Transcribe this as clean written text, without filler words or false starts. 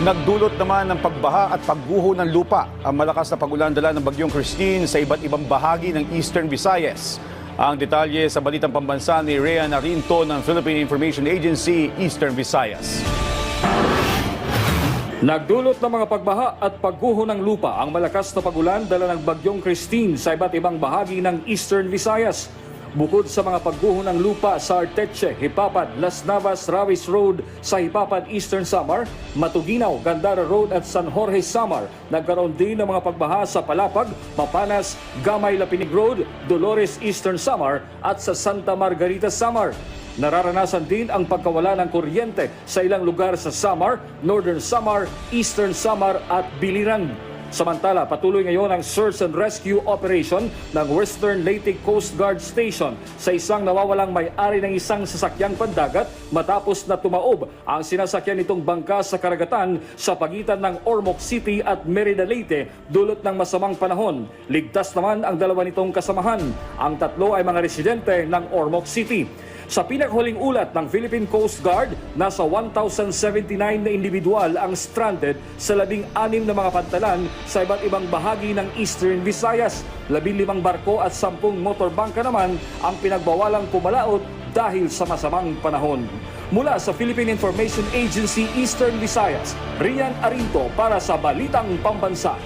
Nagdulot naman ng pagbaha at pagguho ng lupa ang malakas na pagulan dala ng Bagyong Christine sa iba't ibang bahagi ng Eastern Visayas. Ang detalye sa balitang pambansa ni Rhea Narinto ng Philippine Information Agency, Eastern Visayas. Nagdulot ng mga pagbaha at pagguho ng lupa ang malakas na pagulan dala ng Bagyong Christine sa iba't ibang bahagi ng Eastern Visayas. Bukod sa mga pagguho ng lupa sa Arteche, Hipapad, Las Navas, Rawis Road sa Hipapad, Eastern Samar, Matuginaw, Gandara Road at San Jorge, Samar, nagkaroon din ng mga pagbaha sa Palapag, Mapanas, Gamay, Lapinig Road, Dolores, Eastern Samar at sa Santa Margarita, Samar. Nararanasan din ang pagkawala ng kuryente sa ilang lugar sa Samar, Northern Samar, Eastern Samar at Biliran. Samantala, patuloy ngayon ang search and rescue operation ng Western Leyte Coast Guard Station sa isang nawawalang may-ari ng isang sasakyang pandagat matapos na tumaob ang sinasakyan nitong bangka sa karagatan sa pagitan ng Ormoc City at Merida Leyte dulot ng masamang panahon. Ligtas naman ang dalawa nitong kasamahan. Ang tatlo ay mga residente ng Ormoc City. Sa pinakahuling ulat ng Philippine Coast Guard, nasa 1,079 na individual ang stranded sa 16 na mga pantalan sa iba't ibang bahagi ng Eastern Visayas. 15 barko at 10 motorbangka naman ang pinagbawalang pumalaot dahil sa masamang panahon. Mula sa Philippine Information Agency Eastern Visayas, Rian Arinto para sa Balitang Pambansa.